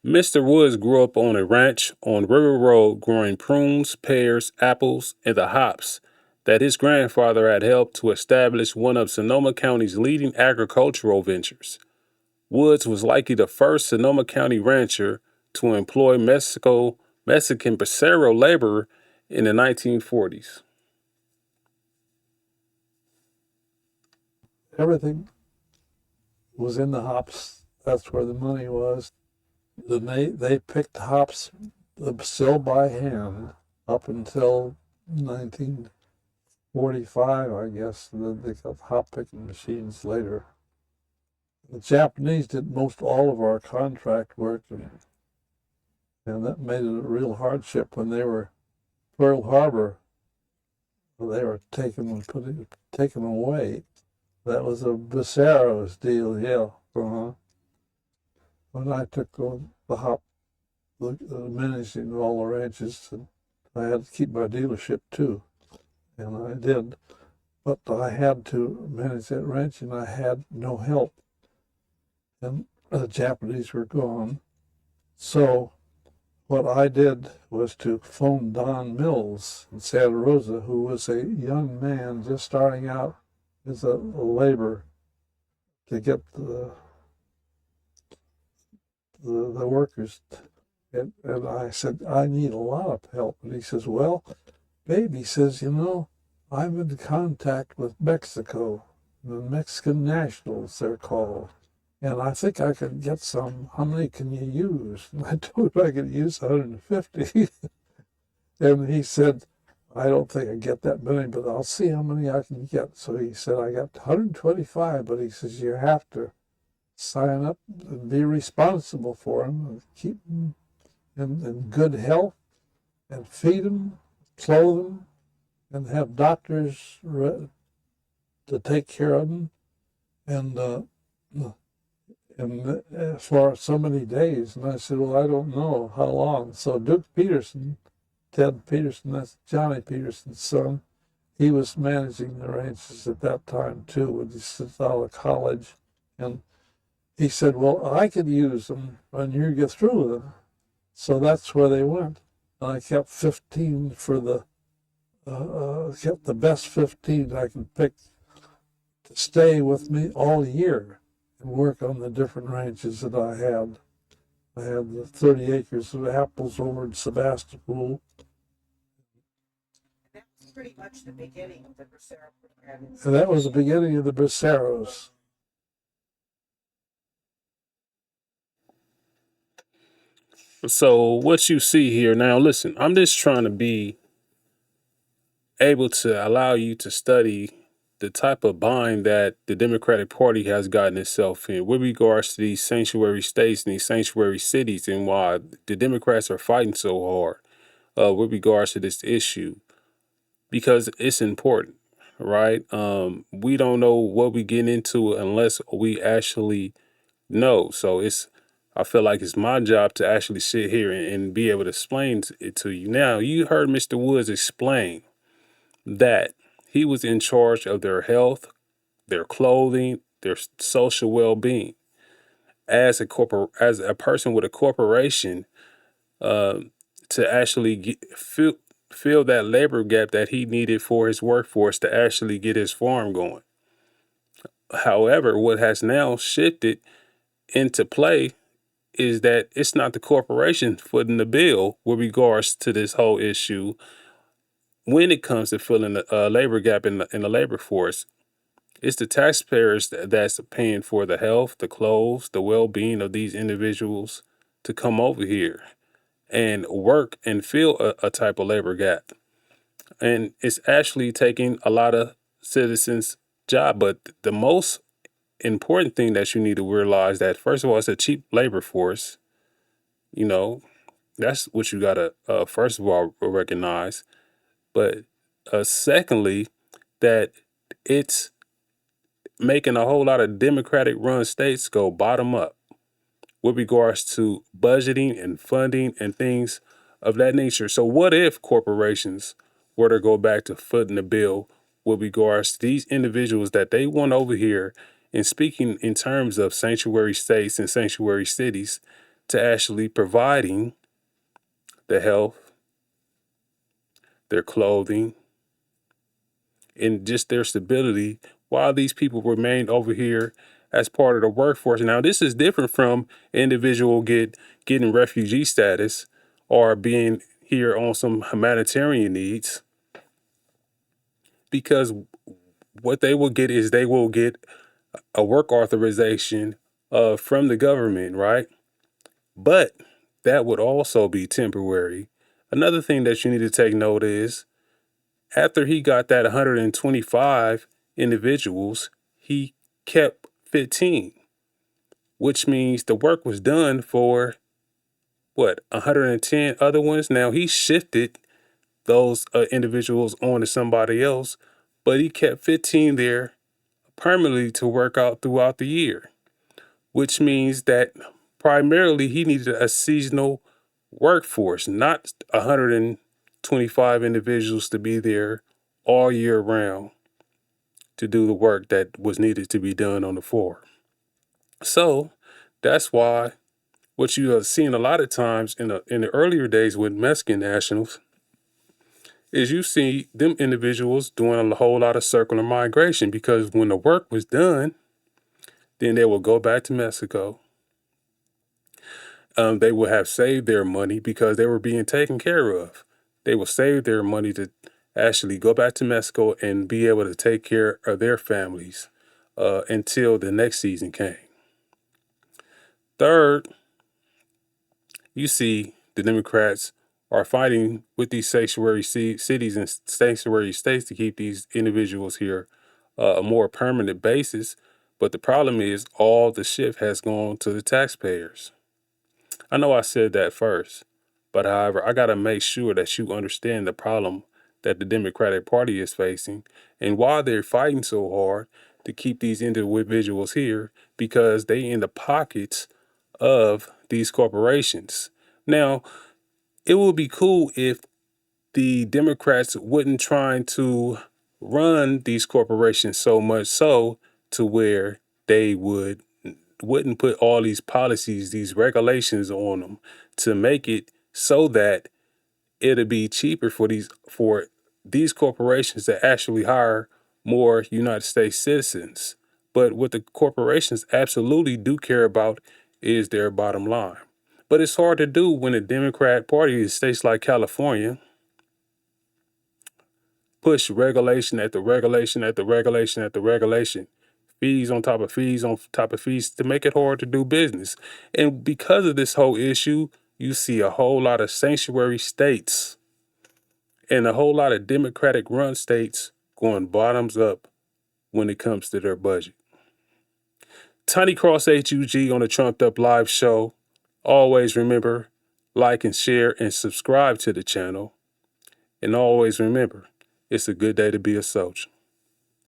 Mr. Woods grew up on a ranch on River Road growing prunes, pears, apples, and the hops that his grandfather had helped to establish one of Sonoma County's leading agricultural ventures. Woods was likely the first Sonoma County rancher to employ Mexican bracero labor in the 1940s. Everything was in the hops. That's where the money was. They picked hops still by hand up until 1945, I guess, and then they got hop picking machines later. The Japanese did most all of our contract work, and that made it a real hardship when they were Pearl Harbor. They were taken away. That was a Braceros deal, yeah. When I took the hop, managing all the ranches, and I had to keep my dealership too, and I did. But I had to manage that ranch, and I had no help. And the Japanese were gone. So what I did was to phone Don Mills in Santa Rosa, who was a young man just starting out as a labor, to get the workers. And I said, I need a lot of help. And he says, well, babe, he says, I'm in contact with Mexico, the Mexican Nationals, they're called. And I think I could get some. How many can you use? And I told him I could use 150. And he said, I don't think I get that many, but I'll see how many I can get. So he said, I got 125, but he says, you have to sign up and be responsible for them and keep them in good health and feed them, clothe them, and have doctors to take care of them. And for so many days. And I said, well, I don't know how long. So Duke Peterson, Ted Peterson, that's Johnny Peterson's son, he was managing the ranches at that time too, when he was out of college. And he said, well, I could use them when you get through with them. So that's where they went. And I kept 15 for kept the best 15 I could pick to stay with me all year and work on the different ranches that I had. I had the 30 acres of apples over in Sebastopol. And that was pretty much the beginning of the Bracero program. And that was the beginning of the Braceros. So, what you see here now, listen, I'm just trying to be able to allow you to study the type of bind that the Democratic Party has gotten itself in with regards to these sanctuary states and these sanctuary cities, and why the Democrats are fighting so hard with regards to this issue, because it's important, right? We don't know what we get into unless we actually know. So I feel like it's my job to actually sit here and be able to explain it to you. Now, you heard Mr. Woods explain that he was in charge of their health, their clothing, their social well-being. As a person with a corporation, uh, to actually fill that labor gap that he needed for his workforce to actually get his farm going. However, what has now shifted into play is that it's not the corporation footing the bill with regards to this whole issue when it comes to filling the labor gap in the labor force. It's the taxpayers that's paying for the health, the clothes, the well-being of these individuals to come over here and work and fill a type of labor gap. And it's actually taking a lot of citizens' job. But the most important thing that you need to realize that, first of all, it's a cheap labor force. You know, that's what you gotta first of all recognize. But secondly, that it's making a whole lot of Democratic run states go bottom up with regards to budgeting and funding and things of that nature. So what if corporations were to go back to footing the bill with regards to these individuals that they want over here, and speaking in terms of sanctuary states and sanctuary cities, to actually providing the health, their clothing, and just their stability while these people remain over here as part of the workforce. Now, this is different from individual getting refugee status or being here on some humanitarian needs, because what they will get is they will get a work authorization from the government, right? But that would also be temporary. Another thing that you need to take note is after he got that 125 individuals, he kept 15, which means the work was done for what, 110 other ones. Now he shifted those individuals on to somebody else, but he kept 15 there permanently to work out throughout the year, which means that primarily he needed a seasonal workforce, not 125 individuals to be there all year round to do the work that was needed to be done on the floor. So that's why what you have seen a lot of times in the earlier days with Mexican nationals is you see them individuals doing a whole lot of circular migration, because when the work was done, then they will go back to Mexico. They will have saved their money because they were being taken care of. They will save their money to actually go back to Mexico and be able to take care of their families until the next season came. Third, you see the Democrats are fighting with these sanctuary cities and sanctuary states to keep these individuals here a more permanent basis. But the problem is all the shift has gone to the taxpayers. I know I said that first, but however, I got to make sure that you understand the problem that the Democratic Party is facing and why they're fighting so hard to keep these individuals here, because they in the pockets of these corporations. Now, it would be cool if the Democrats wouldn't try to run these corporations so much so to where they wouldn't put all these policies, these regulations on them to make it so that it'll be cheaper for these corporations to actually hire more United States citizens. But what the corporations absolutely do care about is their bottom line. But it's hard to do when the Democrat Party in states like California push regulation at the regulation at the regulation at the regulation, fees on top of fees on top of fees to make it hard to do business. And because of this whole issue, you see a whole lot of sanctuary states and a whole lot of Democratic run states going bottoms up when it comes to their budget. Tiny Cross-H.U.G on the Trumped Up Live show. Always remember, like and share and subscribe to the channel. And always remember, it's a good day to be a soldier.